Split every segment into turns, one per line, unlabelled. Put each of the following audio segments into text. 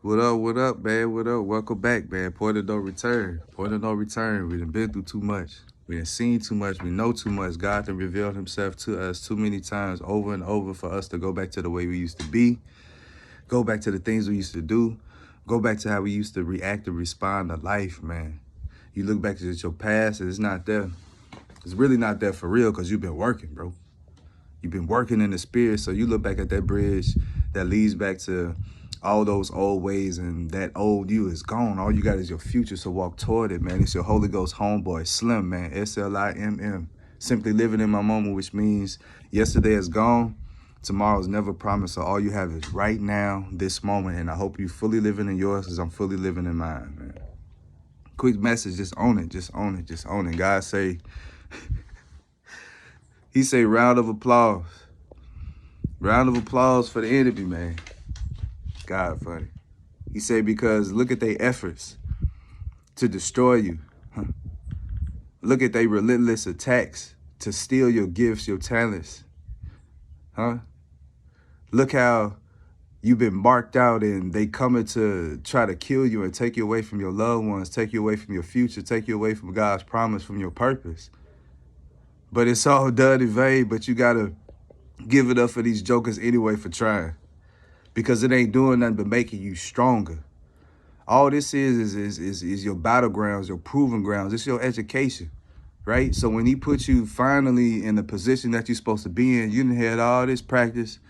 What up, man? What up? Welcome back, man. Point of no return. Point of no return. We done been through too much. We done seen too much. We know too much. God done revealed himself to us too many times over and over for us to go back to the way we used to be. Go back to the things we used to do. Go back to how we used to react and respond to life, man. You look back at your past and it's not there. It's really not there for real because you've been working, bro. You've been working in the spirit. So you look back at that bridge that leads back to all those old ways, and that old you is gone. All you got is your future, so walk toward it, man. It's your Holy Ghost homeboy, Slim, man, SLIMM. Simply living in my moment, which means yesterday is gone, tomorrow is never promised, so all you have is right now, this moment, and I hope you fully living in yours as I'm fully living in mine, man. Quick message, just own it, just own it, just own it. God say, he say round of applause. Round of applause for the enemy, man. God funny. He said, because look at their efforts to destroy you. Huh? Look at their relentless attacks to steal your gifts, your talents. Huh? Look how you've been marked out and they coming to try to kill you and take you away from your loved ones, take you away from your future, take you away from God's promise, from your purpose. But it's all done in vain, but you got to give it up for these jokers anyway for trying. Because it ain't doing nothing but making you stronger. All this is your battlegrounds, your proving grounds. It's your education, right? So when he put you finally in the position that you're supposed to be in, you done had all this practice.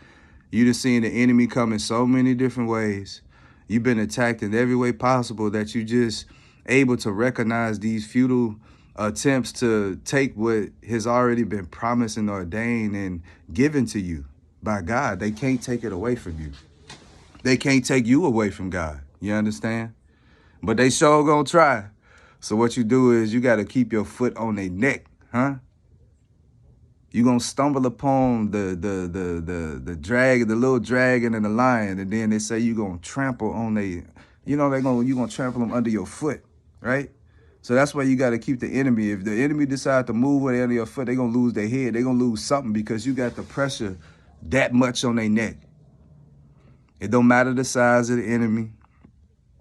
You done seen the enemy come in so many different ways. You've been attacked in every way possible that you just able to recognize these futile attempts to take what has already been promised and ordained and given to you by God. They can't take it away from you. They can't take you away from God. You understand? But they sure gonna try. So what you do is you got to keep your foot on their neck, huh? You gonna stumble upon the drag, the little dragon and the lion, and then they say you gonna trample on they, you gonna trample them under your foot, right? So that's why you got to keep the enemy. If the enemy decide to move under your foot, they gonna lose their head. They gonna lose something because you got the pressure that much on their neck. It don't matter the size of the enemy.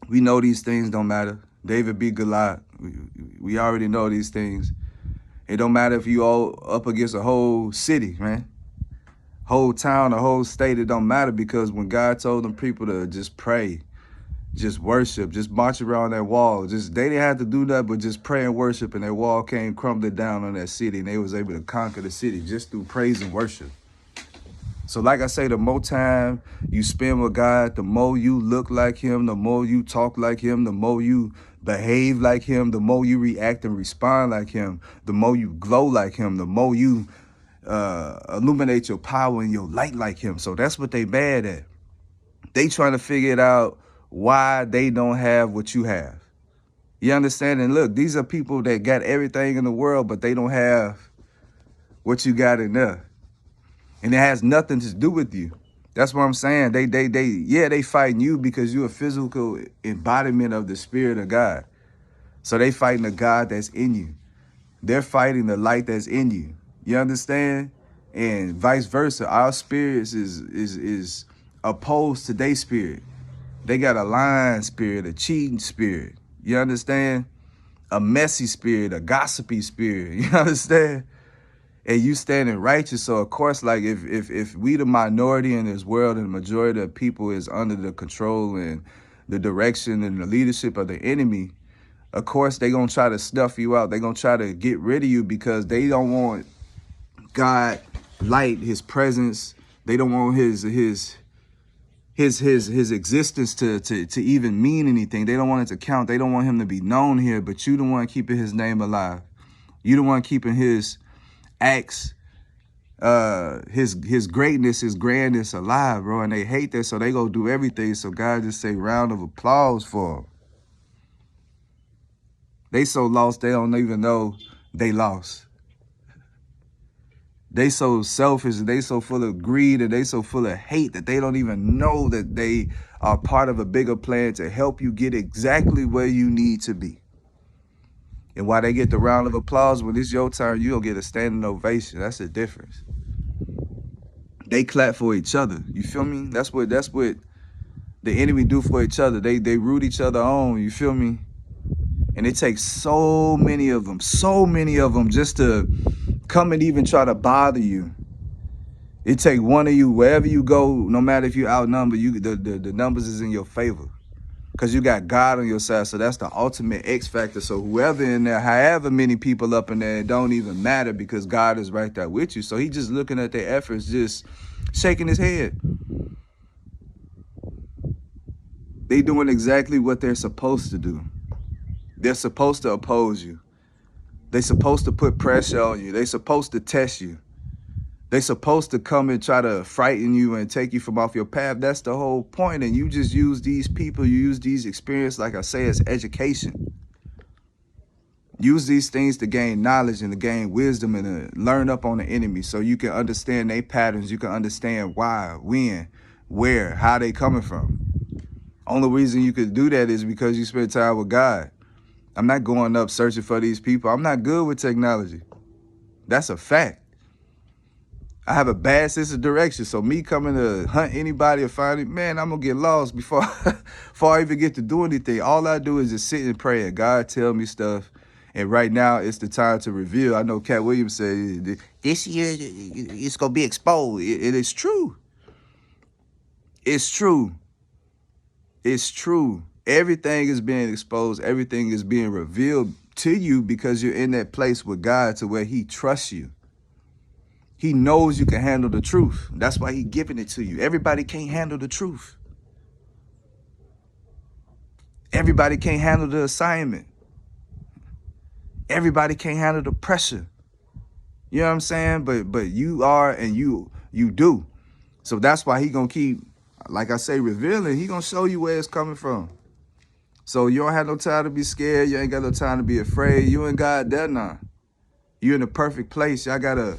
We know these things don't matter. David beat Goliath. We already know these things. It don't matter if you all up against a whole city, man. Whole town, a whole state, it don't matter because when God told them people to just pray, just worship, just march around that wall, they didn't have to do that, but just pray and worship, and that wall came crumbling down on that city, and they was able to conquer the city just through praise and worship. So like I say, the more time you spend with God, the more you look like him, the more you talk like him, the more you behave like him, the more you react and respond like him, the more you glow like him, the more you illuminate your power and your light like him. So that's what they bad at. They trying to figure it out why they don't have what you have. You understand? And look, these are people that got everything in the world, but they don't have what you got in there. And it has nothing to do with you. That's what I'm saying. They fighting you because you're a physical embodiment of the spirit of God. So they fighting the God that's in you. They're fighting the light that's in you. You understand? And vice versa. Our spirits is opposed to their spirit. They got a lying spirit, a cheating spirit. You understand? A messy spirit, a gossipy spirit. You understand? And you standing righteous. So of course, like if we the minority in this world and the majority of people is under the control and the direction and the leadership of the enemy, of course they gonna try to snuff you out. They gonna try to get rid of you because they don't want God light, his presence. They don't want his existence to even mean anything. They don't want it to count. They don't want him to be known here, but you the one keeping his name alive. You the one keeping his acts, his greatness, his grandness alive, bro. And they hate that, so they go do everything. So God just say round of applause for them. They so lost they don't even know they lost. They so selfish and they so full of greed and they so full of hate that they don't even know that they are part of a bigger plan to help you get exactly where you need to be. And while they get the round of applause, when it's your turn, you don't get a standing ovation. That's the difference. They clap for each other. You feel me? That's what the enemy do for each other. They root each other on, you feel me? And it takes so many of them just to come and even try to bother you. It take one of you, wherever you go, no matter if you outnumber, the numbers is in your favor. Because you got God on your side, so that's the ultimate X factor. So whoever in there, however many people up in there, it don't even matter because God is right there with you. So he just looking at their efforts, just shaking his head. They doing exactly what they're supposed to do. They're supposed to oppose you. They're supposed to put pressure on you. They're supposed to test you. They're supposed to come and try to frighten you and take you from off your path. That's the whole point. And you just use these people, you use these experiences, like I say, as education. Use these things to gain knowledge and to gain wisdom and to learn up on the enemy so you can understand their patterns. You can understand why, when, where, how they coming from. Only reason you could do that is because you spend time with God. I'm not going up searching for these people. I'm not good with technology. That's a fact. I have a bad sense of direction. So me coming to hunt anybody or find it, man, I'm going to get lost before I even get to do anything. All I do is just sit and pray and God tell me stuff. And right now it's the time to reveal. I know Cat Williams said this year it's going to be exposed. It is true. It's true. It's true. Everything is being exposed. Everything is being revealed to you because you're in that place with God to where he trusts you. He knows you can handle the truth. That's why he's giving it to you. Everybody can't handle the truth. Everybody can't handle the assignment. Everybody can't handle the pressure. You know what I'm saying? But you are, and you do. So that's why he gonna keep, like I say, revealing. He gonna show you where it's coming from. So you don't have no time to be scared. You ain't got no time to be afraid. You and God there now. You're in the perfect place. Y'all got a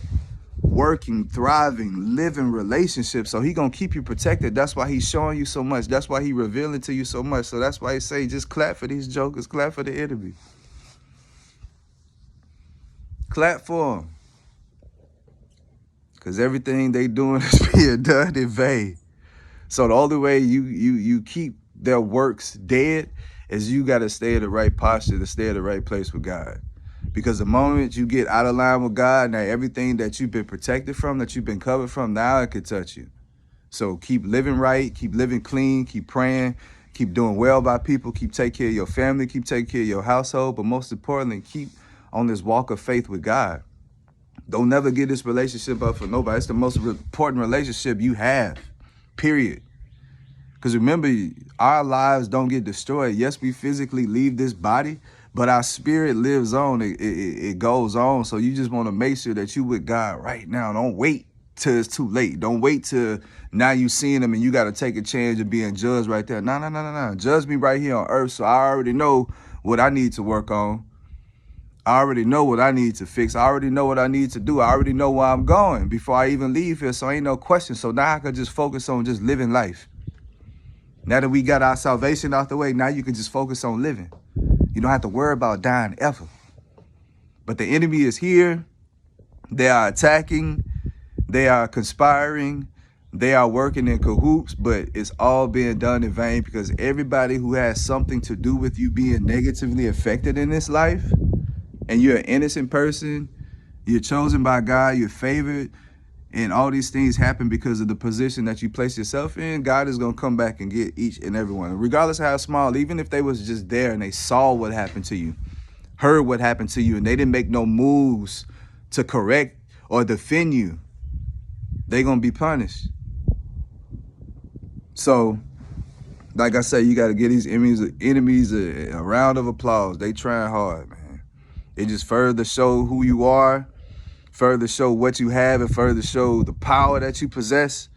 working, thriving, living relationship. So he gonna keep you protected. That's why he's showing you so much. That's why he revealing to you so much. So that's why he say, just clap for these jokers. Clap for the enemy. Clap for them. Because everything they doing is being done in vain. So the only way you keep their works dead is you got to stay in the right posture, to stay in the right place with God. Because the moment you get out of line with God, now everything that you've been protected from, that you've been covered from, now it could touch you. So keep living right, keep living clean, keep praying, keep doing well by people, keep taking care of your family, keep taking care of your household, but most importantly, keep on this walk of faith with God. Don't never give this relationship up for nobody. It's the most important relationship you have, period. Because remember, our lives don't get destroyed. Yes, we physically leave this body, but our spirit lives on. It goes on. So you just want to make sure that you with God right now. Don't wait till it's too late. Don't wait till now you seeing him and you got to take a chance of being judged right there. No. Judge me right here on earth so I already know what I need to work on. I already know what I need to fix. I already know what I need to do. I already know where I'm going before I even leave here. So ain't no question. So now I can just focus on just living life. Now that we got our salvation out the way, now you can just focus on living. You don't have to worry about dying ever. But the enemy is here. They are attacking. They are conspiring. They are working in cahoots, but it's all being done in vain because everybody who has something to do with you being negatively affected in this life, and you're an innocent person, you're chosen by God, you're favored, and all these things happen because of the position that you place yourself in, God is going to come back and get each and every one. Regardless of how small, even if they was just there and they saw what happened to you, heard what happened to you, and they didn't make no moves to correct or defend you, they're going to be punished. So, like I say, you got to give these enemies a round of applause. They trying hard, man. It just further show who you are, further show what you have, and further show the power that you possess.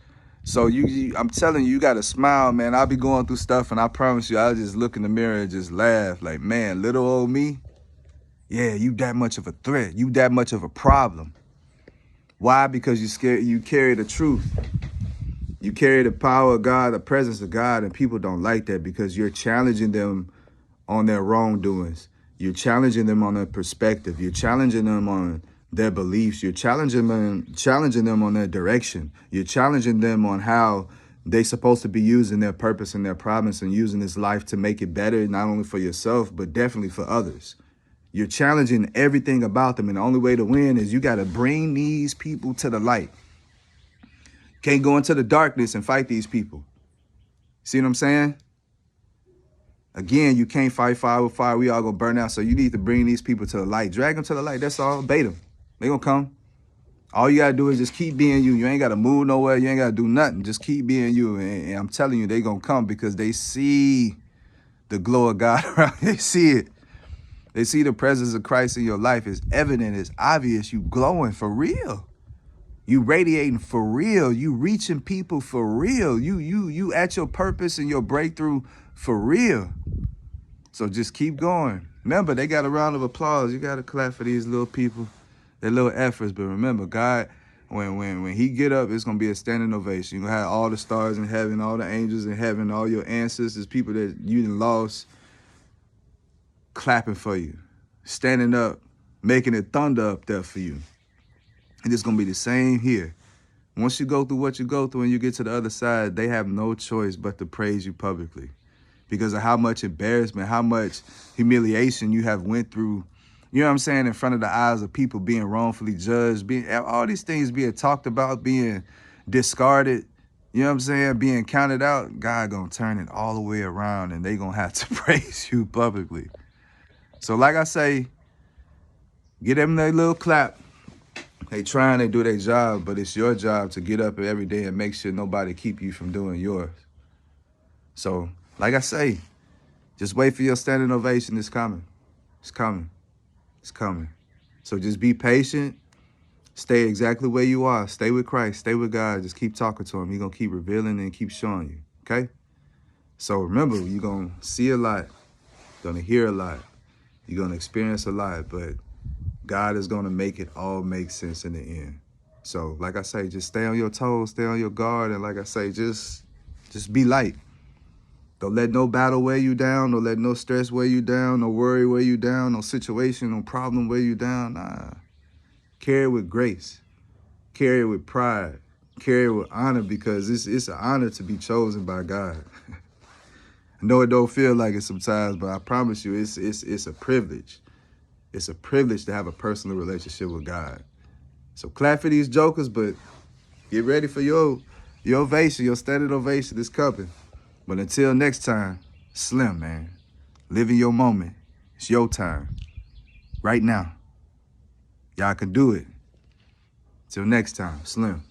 So I'm telling you, you got to smile, man. I'll be going through stuff, and I promise you, I'll just look in the mirror and just laugh. Like, man, little old me, yeah, you that much of a threat. You that much of a problem. Why? Because you carry the truth. You carry the power of God, the presence of God, and people don't like that because you're challenging them on their wrongdoings. You're challenging them on their perspective. You're challenging them on their beliefs. You're challenging them on their direction. You're challenging them on how They supposed to be using their purpose and their promise and using this life to make it better, not only for yourself, but definitely for others. You're challenging everything about them, and the only way to win is you got to bring these people to the light. Can't go into the darkness and fight these people. See what I'm saying? Again, you can't fight fire with fire. We all gonna burn out. So you need to bring these people to the light. Drag them to the light. That's all. Bait them. They gonna come. All you gotta do is just keep being you. You ain't gotta move nowhere. You ain't gotta do nothing. Just keep being you. And I'm telling you, they gonna come because they see the glow of God around. They see it. They see the presence of Christ in your life. It's evident. It's obvious. You glowing for real. You radiating for real. You reaching people for real. You at your purpose and your breakthrough for real. So just keep going. Remember, they got a round of applause. You got to clap for these little people, their little efforts. But remember, God, when he get up, it's going to be a standing ovation. You're going to have all the stars in heaven, all the angels in heaven, all your ancestors, people that you done lost, clapping for you, standing up, making it thunder up there for you. And it's going to be the same here. Once you go through what you go through and you get to the other side, they have no choice but to praise you publicly because of how much embarrassment, how much humiliation you have went through, you know what I'm saying, in front of the eyes of people, being wrongfully judged, being all these things being talked about, being discarded, you know what I'm saying, being counted out. God going to turn it all the way around and they going to have to praise you publicly. So like I say, get them their little clap. They trying to do their job, but it's your job to get up every day and make sure nobody keep you from doing yours. So, like I say, just wait for your standing ovation. It's coming. It's coming. It's coming. So just be patient. Stay exactly where you are. Stay with Christ. Stay with God. Just keep talking to him. He's going to keep revealing and keep showing you. Okay? So remember, you're going to see a lot. You're going to hear a lot. You're going to experience a lot, but God is going to make it all make sense in the end. So, like I say, just stay on your toes, stay on your guard, and like I say, just be light. Don't let no battle weigh you down. Don't let no stress weigh you down. No worry weigh you down. No situation, no problem weigh you down. Nah. Carry it with grace. Carry it with pride. Carry it with honor because it's an honor to be chosen by God. I know it don't feel like it sometimes, but I promise you, it's a privilege. It's a privilege to have a personal relationship with God. So clap for these jokers, but get ready for your ovation, your standing ovation is coming. But until next time, Slim, man. Live in your moment. It's your time. Right now. Y'all can do it. Till next time, Slim.